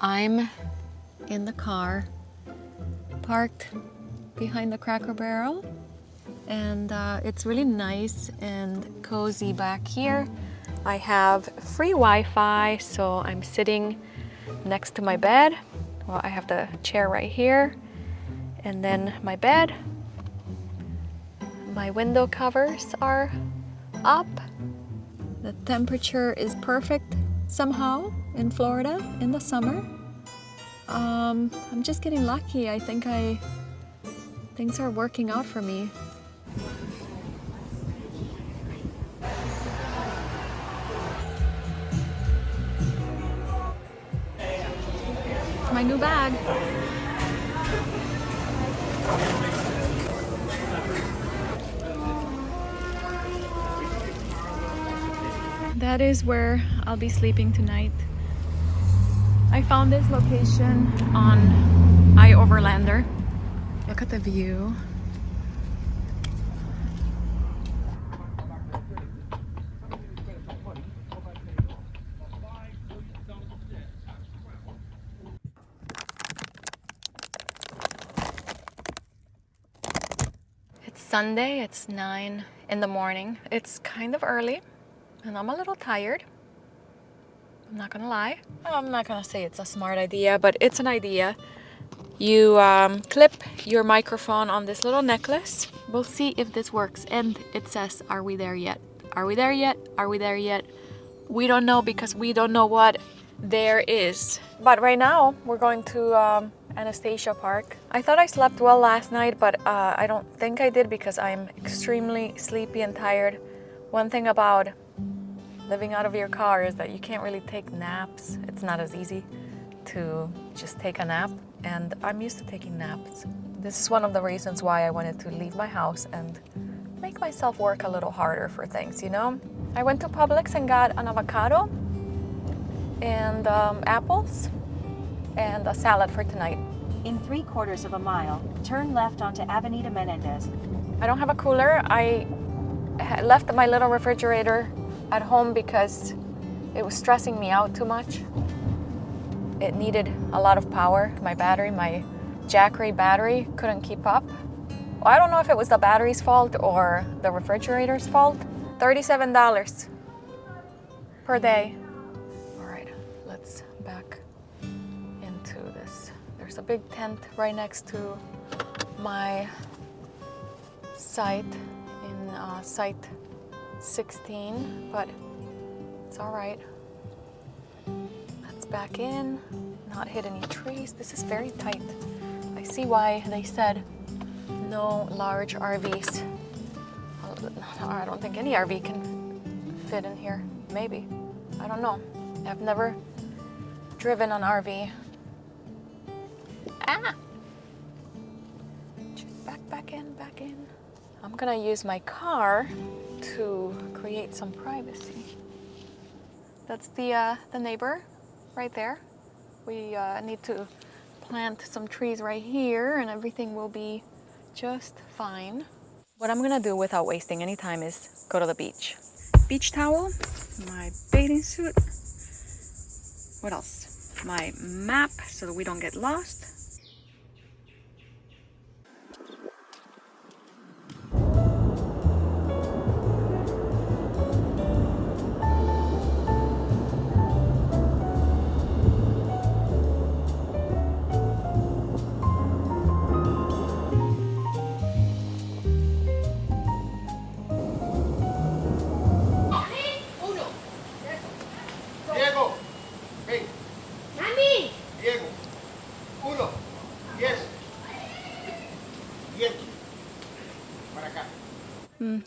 I'm in the car, parked behind the Cracker Barrel, and it's really nice and cozy back here. I have free Wi-Fi, so I'm sitting next to my bed. Well, I have the chair right here, and then my bed. My window covers are up. The temperature is perfect somehow in Florida in the summer. I'm just getting lucky. I think things are working out for me. My new bag. That is where I'll be sleeping tonight. I found this location on iOverlander. Look at the view. It's Sunday, it's 9 in the morning. It's kind of early and I'm a little tired. I'm not gonna lie. I'm not gonna say it's a smart idea, but it's an idea. You clip your microphone on this little necklace. We'll see if this works. And it says, are we there yet? Are we there yet? Are we there yet? We don't know because we don't know what there is. But right now we're going to Anastasia Park. I thought I slept well last night, but I don't think I did because I'm extremely sleepy and tired. One thing about living out of your car is that you can't really take naps. It's not as easy to just take a nap, and I'm used to taking naps. This is one of the reasons why I wanted to leave my house and make myself work a little harder for things, you know? I went to Publix and got an avocado and apples and a salad for tonight. In 3/4 of a mile, turn left onto Avenida Menendez. I don't have a cooler. I left my little refrigerator at home because it was stressing me out too much. It needed a lot of power. My battery, my Jackery battery couldn't keep up. Well, I don't know if it was the battery's fault or the refrigerator's fault. $37 per day. All right, let's back into this. There's a big tent right next to my site in site 16, but it's all right. Let's back in, not hit any trees. This is very tight. I see why they said no large RVs. I don't think any RV can fit in here. Maybe. I don't know. I've never driven an RV. Ah! Back in. I'm gonna use my car to create some privacy. That's the neighbor right there. We need to plant some trees right here and everything will be just fine. What I'm gonna do without wasting any time is go to the beach. Beach towel, my bathing suit. What else? My map so that we don't get lost.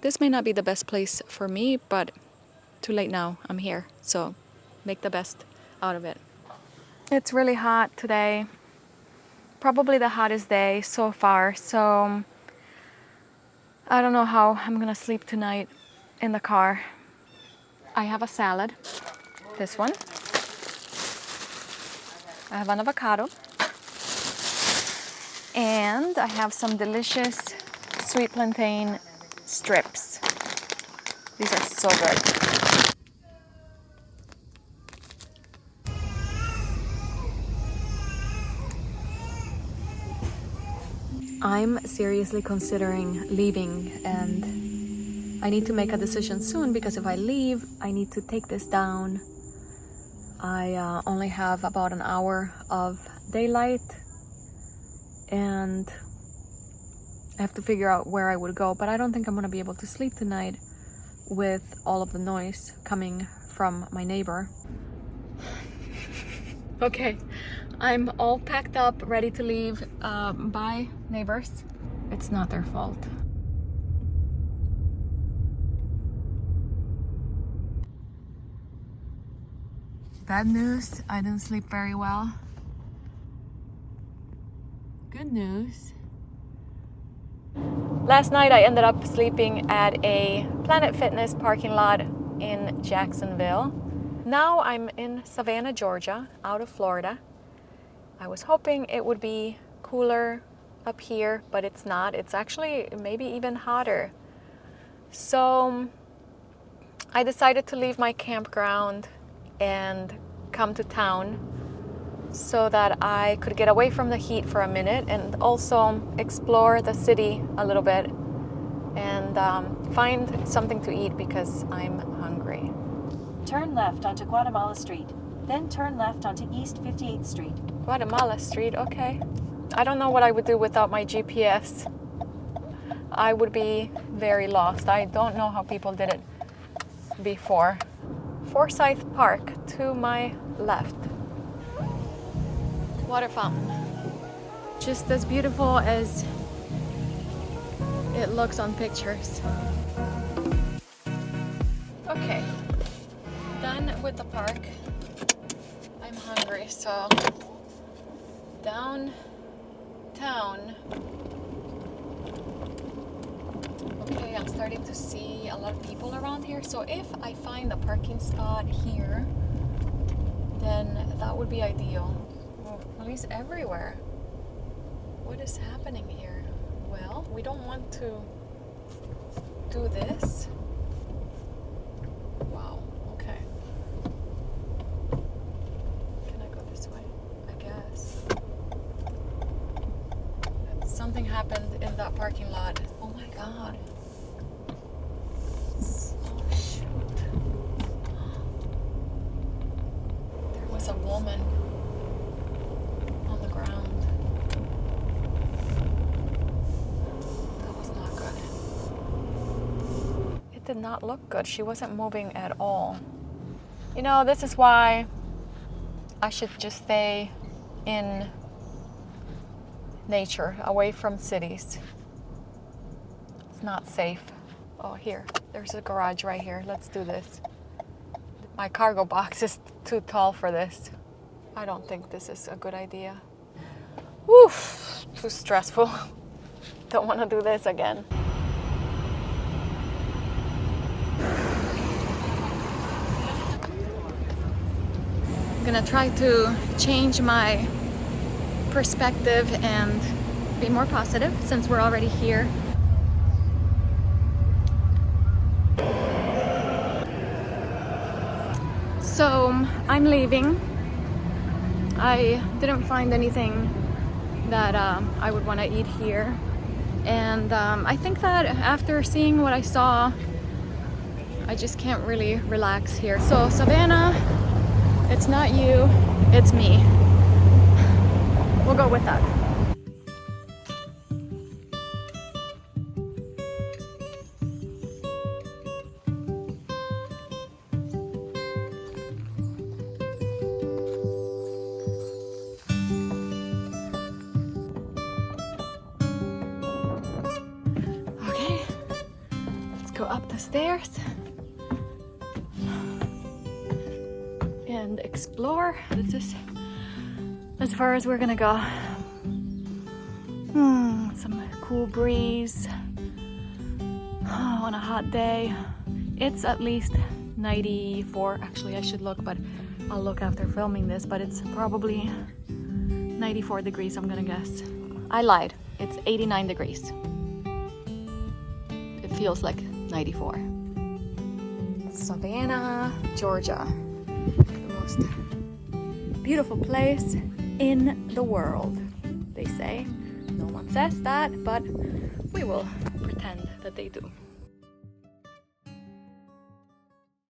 This may not be the best place for me, but too late now. I'm here, so make the best out of it. It's really hot today. Probably the hottest day so far, so I don't know how I'm gonna sleep tonight in the car. I have a salad, this one. I have an avocado. And I have some delicious sweet plantain strips. These are so good. I'm seriously considering leaving, and I need to make a decision soon because if I leave, I need to take this down. I only have about an hour of daylight, and I have to figure out where I would go, but I don't think I'm gonna be able to sleep tonight with all of the noise coming from my neighbor. Okay, I'm all packed up, ready to leave. Bye, neighbors. It's not their fault. Bad news, I didn't sleep very well. Good news. Last night I ended up sleeping at a Planet Fitness parking lot in Jacksonville. Now I'm in Savannah, Georgia, out of Florida. I was hoping it would be cooler up here, but it's not. It's actually maybe even hotter. So I decided to leave my campground and come to town so that I could get away from the heat for a minute and also explore the city a little bit and find something to eat because I'm hungry. Turn left onto Guatemala Street, then turn left onto East 58th Street. Guatemala Street, okay. I don't know what I would do without my GPS. I would be very lost. I don't know how people did it before. Forsyth Park to my left. Water fountain. Just as beautiful as it looks on pictures. Okay, done with the park. I'm hungry, so downtown. Okay, I'm starting to see a lot of people around here. So if I find a parking spot here, then that would be ideal. Oh, police everywhere. What is happening here? Well, we don't want to do this. Wow, okay. Can I go this way? I guess. Something happened in that parking lot. Oh my God. Oh shoot. There was a woman on the ground. That was not good. It did not look good. She wasn't moving at all. You know, this is why I should just stay in nature, away from cities. It's not safe. Oh, here, there's a garage right here. Let's do this. My cargo box is too tall for this. I don't think this is a good idea. Woof, too stressful. Don't want to do this again. I'm gonna try to change my perspective and be more positive since we're already here. So I'm leaving. I didn't find anything that I would want to eat here, and I think that after seeing what I saw, I just can't really relax here. So Savannah, it's not you, it's me. We'll go with that. Okay, let's go up the stairs and explore. This is as far as we're gonna go. Some cool breeze on a hot day. It's at least 94. Actually, I should look, but I'll look after filming this, but it's probably 94 degrees, I'm gonna guess. I lied, it's 89 degrees. It feels like 94. Savannah, Georgia. The most beautiful place in the world, they say. No one says that, but we will pretend that they do.